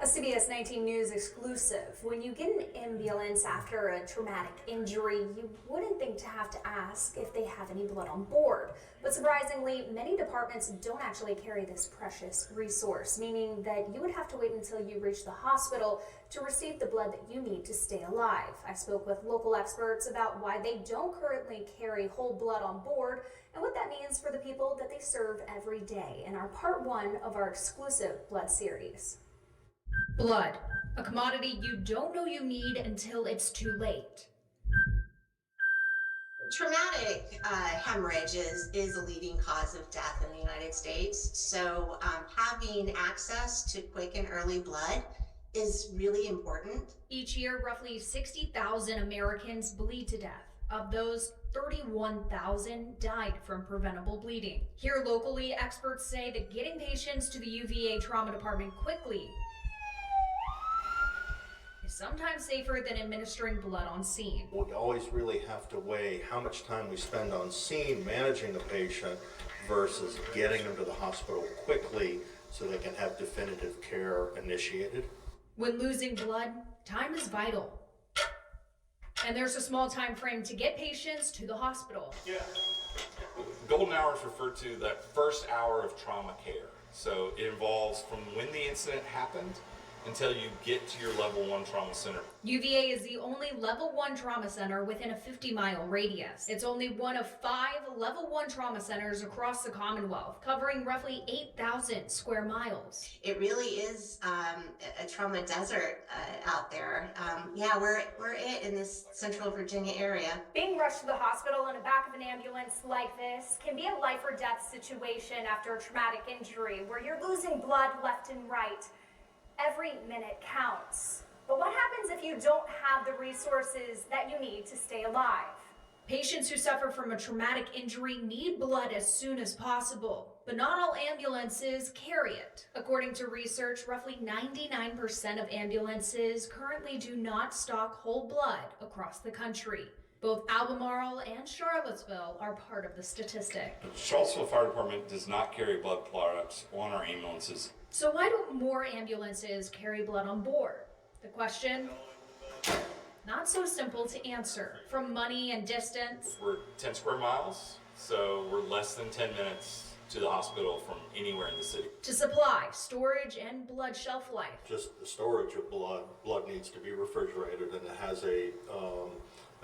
A CBS 19 News exclusive. When you get an ambulance after a traumatic injury, you wouldn't think to have to ask if they have any blood on board. But surprisingly, many departments don't actually carry this precious resource, meaning that you would have to wait until you reach the hospital to receive the blood that you need to stay alive. I spoke with local experts about why they don't currently carry whole blood on board and what that means for the people that they serve every day in our part one of our exclusive blood series. Blood, a commodity you don't know you need until it's too late. Traumatic hemorrhage is a leading cause of death in the United States. So having access to quick and early blood is really important. Each year, roughly 60,000 Americans bleed to death. Of those, 31,000 died from preventable bleeding. Here locally, experts say that getting patients to the UVA trauma department quickly is sometimes safer than administering blood on scene. We always really have to weigh how much time we spend on scene managing the patient versus getting them to the hospital quickly so they can have definitive care initiated. When losing blood, time is vital. And there's a small time frame to get patients to the hospital. Yeah. Golden hour is referred to that first hour of trauma care. So it involves from when the incident happened until you get to your level 1 trauma center. UVA is the only level 1 trauma center within a 50-mile radius. It's only one of 5 level 1 trauma centers across the Commonwealth, covering roughly 8,000 square miles. It really is a trauma desert out there. Yeah, we're it in this Central Virginia area. Being rushed to the hospital in the back of an ambulance like this can be a life or death situation after a traumatic injury where you're losing blood left and right. Every minute counts. But what happens if you don't have the resources that you need to stay alive? Patients who suffer from a traumatic injury need blood as soon as possible, but not all ambulances carry it. According to research, roughly 99% of ambulances currently do not stock whole blood across the country. Both Albemarle and Charlottesville are part of the statistic. The Charlottesville Fire Department does not carry blood products on our ambulances. So why don't more ambulances carry blood on board? The question, not so simple to answer. From money and distance. We're 10 square miles, so we're less than 10 minutes to the hospital from anywhere in the city. To supply, storage, and blood shelf life. Just the storage of blood needs to be refrigerated and it has a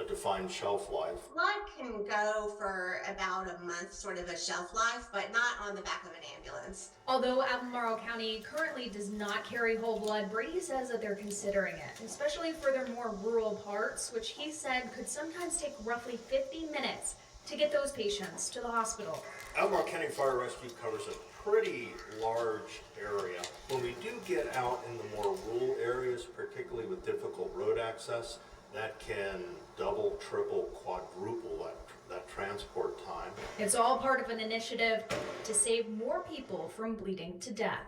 defined shelf life. Blood can go for about a month, sort of a shelf life, but not on the back of an ambulance. Although Albemarle County currently does not carry whole blood, Brady says that they're considering it, especially for their more rural parts, which he said could sometimes take roughly 50 minutes to get those patients to the hospital. Albemarle County Fire Rescue covers a pretty large area. When we do get out in the more rural areas, particularly with difficult road access, that can double, triple, quadruple that transport time. It's all part of an initiative to save more people from bleeding to death.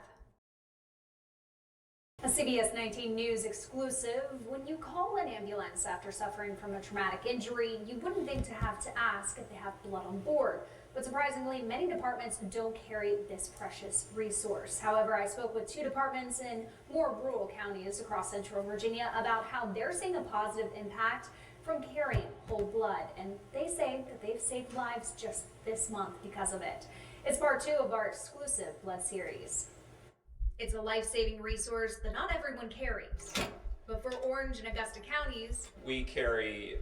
A CBS 19 News exclusive. When you call an ambulance after suffering from a traumatic injury, you wouldn't think to have to ask if they have blood on board. But surprisingly, many departments don't carry this precious resource. However, I spoke with 2 departments in more rural counties across Central Virginia about how they're seeing a positive impact from carrying whole blood. And they say that they've saved lives just this month because of it. It's part 2 of our exclusive blood series. It's a life-saving resource that not everyone carries. But for Orange and Augusta counties, we carry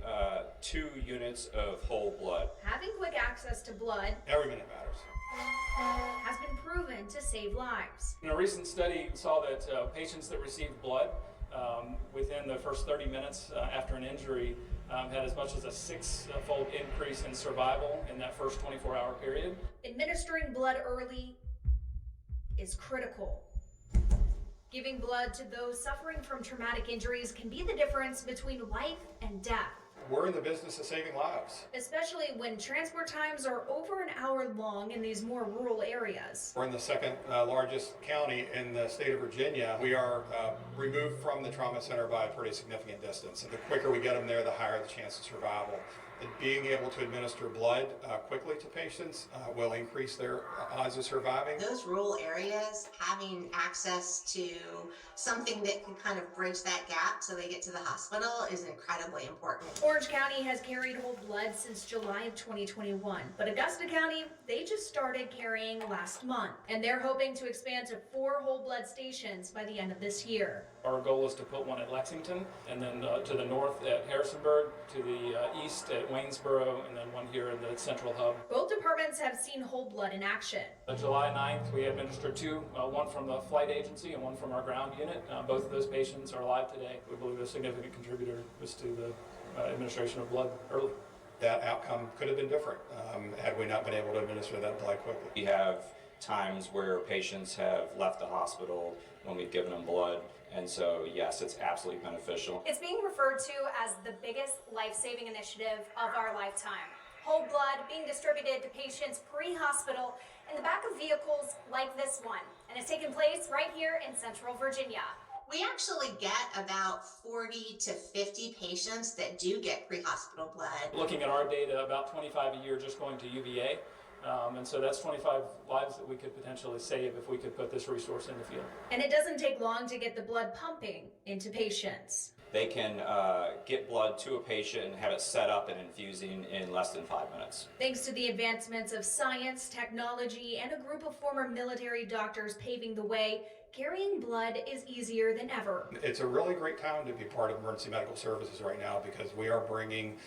2 units of whole blood. having quick access to blood Every minute matters. has been proven to save lives. In a recent study, we saw that patients that received blood within the first 30 minutes after an injury had as much as a 6-fold increase in survival in that first 24-hour period. Administering blood early is critical. Giving blood to those suffering from traumatic injuries can be the difference between life and death. We're in the business of saving lives. Especially when transport times are over an hour long in these more rural areas. We're in the second largest county in the state of Virginia. We are removed from the trauma center by a pretty significant distance. And the quicker we get them there, the higher the chance of survival. being able to administer blood quickly to patients will increase their odds of surviving. Those rural areas, having access to something that can kind of bridge that gap so they get to the hospital is incredibly important. Orange County has carried whole blood since July of 2021, but Augusta County, they just started carrying last month, and they're hoping to expand to 4 whole blood stations by the end of this year. Our goal is to put one at Lexington, and then to the north at Harrisonburg, to the east at Waynesboro, and then one here in the central hub. Both departments have seen whole blood in action. On July 9th, we administered 2, one from the flight agency and one from our ground unit. Both of those patients are alive today. We believe a significant contributor was to the administration of blood early. That outcome could have been different had we not been able to administer that blood quickly. We have times where patients have left the hospital when we've given them blood, and so yes, it's absolutely beneficial. It's being referred to as the biggest life-saving initiative of our lifetime. Whole blood being distributed to patients pre-hospital in the back of vehicles like this one, and it's taking place right here in Central Virginia. We actually get about 40 to 50 patients that do get pre-hospital blood. Looking at our data, about 25 a year just going to UVA, and so that's 25 lives that we could potentially save if we could put this resource in the field. And it doesn't take long to get the blood pumping into patients. They can get blood to a patient and have it set up and infusing in less than 5 minutes. Thanks to the advancements of science, technology, and a group of former military doctors paving the way, carrying blood is easier than ever. It's a really great time to be part of emergency medical services right now because we are bringing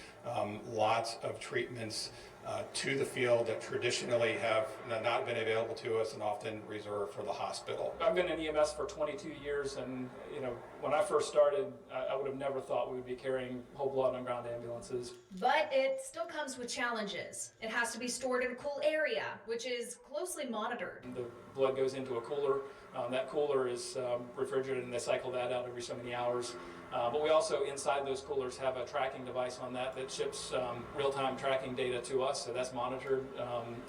lots of treatments to the field that traditionally have not been available to us and often reserved for the hospital. I've been in EMS for 22 years, and when I first started, I would have never thought we would be carrying whole blood on ground ambulances. But it still comes with challenges. It has to be stored in a cool area, which is closely monitored. The blood goes into a cooler. That cooler is refrigerated, and they cycle that out every so many hours. But we also, inside those coolers, have a tracking device on that ships real-time tracking data to us, so that's monitored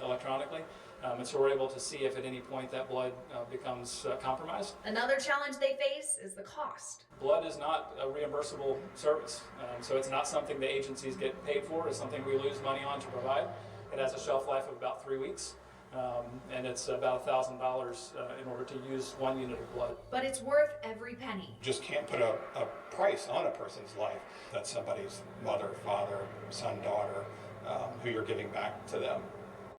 electronically. And so we're able to see if at any point that blood becomes compromised. Another challenge they face is the cost. Blood is not a reimbursable service, so it's not something the agencies get paid for. It's something we lose money on to provide. It has a shelf life of about 3 weeks. And it's about $1,000 in order to use 1 unit of blood. But it's worth every penny. Just can't put a price on a person's life. That's somebody's mother, father, son, daughter, who you're giving back to them.